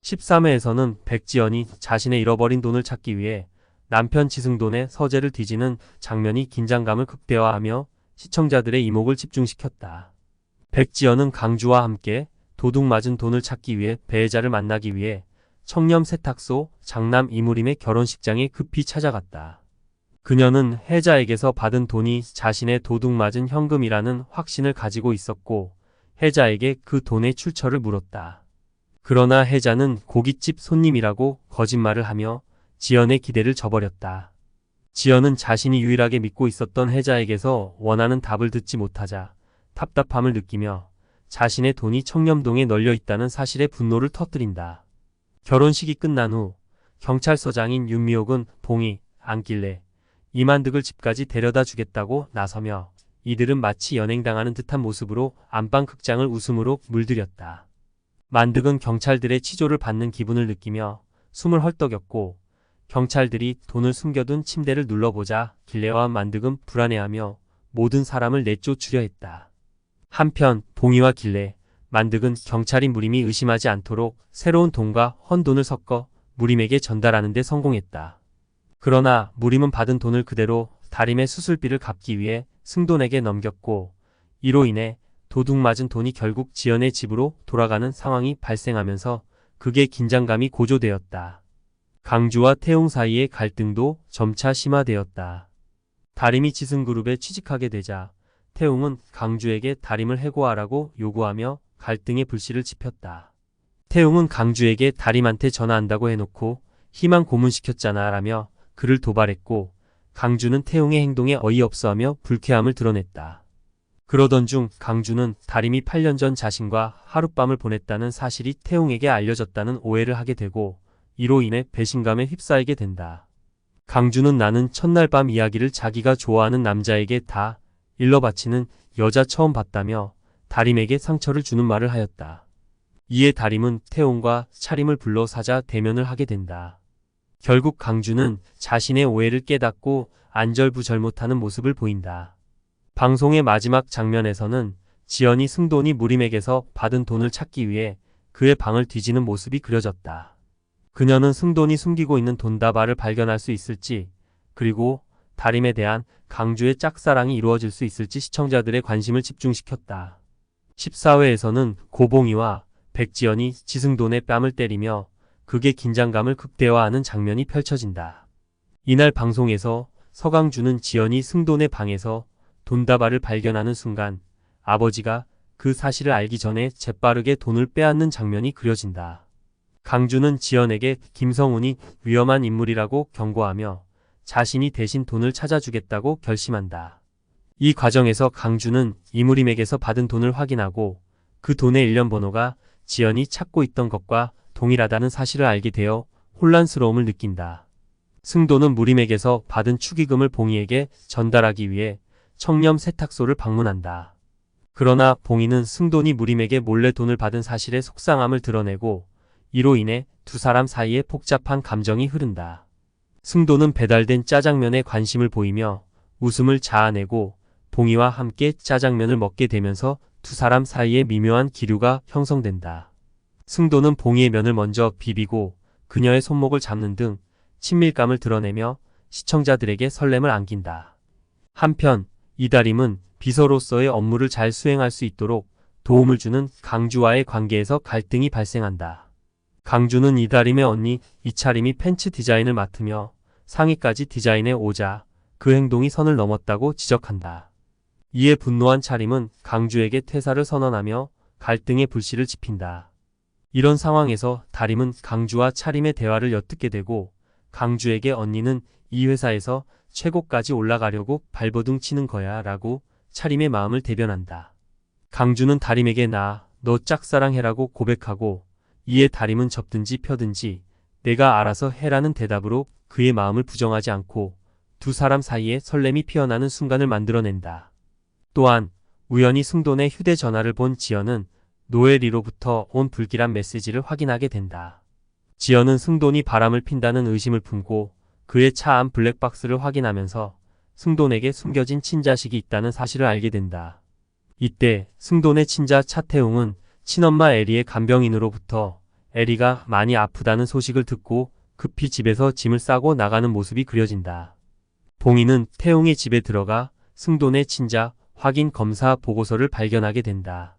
13회에서는 백지연이 자신의 잃어버린 돈을 찾기 위해 남편 지승돈의 서재를 뒤지는 장면이 긴장감을 극대화하며 시청자들의 이목을 집중시켰다. 백지연은 강주와 함께 도둑 맞은 돈을 찾기 위해 배혜자를 만나기 위해 청렴 세탁소 장남 이무림의 결혼식장에 급히 찾아갔다. 그녀는 혜자에게서 받은 돈이 자신의 도둑 맞은 현금이라는 확신을 가지고 있었고 혜자에게 그 돈의 출처를 물었다. 그러나 혜자는 고깃집 손님이라고 거짓말을 하며 지연의 기대를 저버렸다. 지연은 자신이 유일하게 믿고 있었던 혜자에게서 원하는 답을 듣지 못하자 답답함을 느끼며 자신의 돈이 청렴동에 널려 있다는 사실에 분노를 터뜨린다. 결혼식이 끝난 후 경찰서장인 윤미옥은 봉이, 안길래, 이만득을 집까지 데려다 주겠다고 나서며 이들은 마치 연행당하는 듯한 모습으로 안방극장을 웃음으로 물들였다. 만득은 경찰들의 치조를 받는 기분을 느끼며 숨을 헐떡였고 경찰들이 돈을 숨겨둔 침대를 눌러보자 길래와 만득은 불안해하며 모든 사람을 내쫓으려 했다. 한편 봉이와 길래, 만득은 경찰이 무림이 의심하지 않도록 새로운 돈과 헌돈을 섞어 무림에게 전달하는 데 성공했다. 그러나 무림은 받은 돈을 그대로 다림의 수술비를 갚기 위해 승돈에게 넘겼고 이로 인해 도둑 맞은 돈이 결국 지연의 집으로 돌아가는 상황이 발생하면서 극의 긴장감이 고조되었다. 강주와 태용 사이의 갈등도 점차 심화되었다. 다림이 지승그룹에 취직하게 되자 태용은 강주에게 다림을 해고하라고 요구하며 갈등의 불씨를 지폈다. 태용은 강주에게 다림한테 전화한다고 해놓고 희망 고문시켰잖아 라며 그를 도발했고 강주는 태용의 행동에 어이없어하며 불쾌함을 드러냈다. 그러던 중 강주는 다림이 8년 전 자신과 하룻밤을 보냈다는 사실이 태용에게 알려졌다는 오해를 하게 되고 이로 인해 배신감에 휩싸이게 된다. 강주는 나는 첫날 밤 이야기를 자기가 좋아하는 남자에게 다 일러 바치는 여자 처음 봤다며 다림에게 상처를 주는 말을 하였다. 이에 다림은 태용과 차림을 불러 사자 대면을 하게 된다. 결국 강주는 자신의 오해를 깨닫고 안절부절 못하는 모습을 보인다. 방송의 마지막 장면에서는 지연이 승돈이 무림에게서 받은 돈을 찾기 위해 그의 방을 뒤지는 모습이 그려졌다. 그녀는 승돈이 숨기고 있는 돈다발을 발견할 수 있을지 그리고 다림에 대한 강주의 짝사랑이 이루어질 수 있을지 시청자들의 관심을 집중시켰다. 14회에서는 고봉이와 백지연이 지승돈의 뺨을 때리며 극의 긴장감을 극대화하는 장면이 펼쳐진다. 이날 방송에서 서강주는 지연이 승돈의 방에서 돈다발을 발견하는 순간 아버지가 그 사실을 알기 전에 재빠르게 돈을 빼앗는 장면이 그려진다. 강주는 지연에게 김성훈이 위험한 인물이라고 경고하며 자신이 대신 돈을 찾아주겠다고 결심한다. 이 과정에서 강주는 이무림에게서 받은 돈을 확인하고 그 돈의 일련 번호가 지연이 찾고 있던 것과 동일하다는 사실을 알게 되어 혼란스러움을 느낀다. 승돈은 무림에게서 받은 축의금을 봉이에게 전달하기 위해 청렴 세탁소를 방문한다. 그러나 봉이는 승돈이 무림에게 몰래 돈을 받은 사실에 속상함을 드러내고 이로 인해 두 사람 사이에 복잡한 감정이 흐른다. 승돈은 배달된 짜장면에 관심을 보이며 웃음을 자아내고 봉이와 함께 짜장면을 먹게 되면서 두 사람 사이에 미묘한 기류가 형성된다. 승돈은 봉이의 면을 먼저 비비고 그녀의 손목을 잡는 등 친밀감을 드러내며 시청자들에게 설렘을 안긴다. 한편 이다림은 비서로서의 업무를 잘 수행할 수 있도록 도움을 주는 강주와의 관계에서 갈등이 발생한다. 강주는 이다림의 언니 이차림이 팬츠 디자인을 맡으며 상의까지 디자인해 오자 그 행동이 선을 넘었다고 지적한다. 이에 분노한 차림은 강주에게 퇴사를 선언하며 갈등의 불씨를 지핀다. 이런 상황에서 다림은 강주와 차림의 대화를 엿듣게 되고 강주에게 언니는 이 회사에서 최고까지 올라가려고 발버둥 치는 거야 라고 차림의 마음을 대변한다. 강주는 다림에게 너 짝사랑해라고 고백하고 이에 다림은 접든지 펴든지 내가 알아서 해라는 대답으로 그의 마음을 부정하지 않고 두 사람 사이에 설렘이 피어나는 순간을 만들어낸다. 또한 우연히 승돈의 휴대전화를 본 지연은 노엘이로부터 온 불길한 메시지를 확인하게 된다. 지연은 승돈이 바람을 핀다는 의심을 품고 그의 차 안 블랙박스를 확인하면서 승돈에게 숨겨진 친자식이 있다는 사실을 알게 된다. 이때 승돈의 친자 차태웅은 친엄마 에리의 간병인으로부터 에리가 많이 아프다는 소식을 듣고 급히 집에서 짐을 싸고 나가는 모습이 그려진다. 봉이는 태웅의 집에 들어가 승돈의 친자 확인 검사 보고서를 발견하게 된다.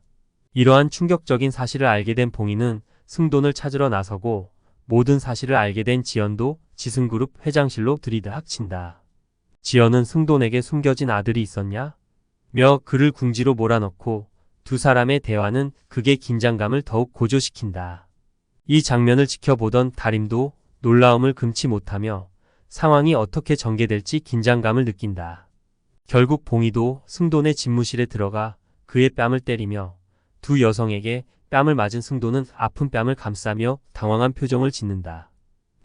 이러한 충격적인 사실을 알게 된 봉이는 승돈을 찾으러 나서고 모든 사실을 알게 된 지연도 지승그룹 회장실로 들이닥친다. 지연은 승돈에게 숨겨진 아들이 있었냐? 며 그를 궁지로 몰아넣고 두 사람의 대화는 극의 긴장감을 더욱 고조시킨다. 이 장면을 지켜보던 다림도 놀라움을 금치 못하며 상황이 어떻게 전개될지 긴장감을 느낀다. 결국 봉이도 승돈의 집무실에 들어가 그의 뺨을 때리며 두 여성에게 뺨을 맞은 승돈은 아픈 뺨을 감싸며 당황한 표정을 짓는다.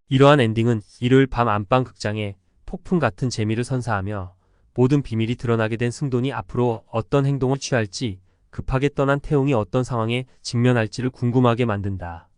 이러한 엔딩은 일요일 밤 안방극장에 폭풍 같은 재미를 선사하며 모든 비밀이 드러나게 된 승돈이 앞으로 어떤 행동을 취할지 급하게 떠난 태웅이 어떤 상황에 직면할지를 궁금하게 만든다.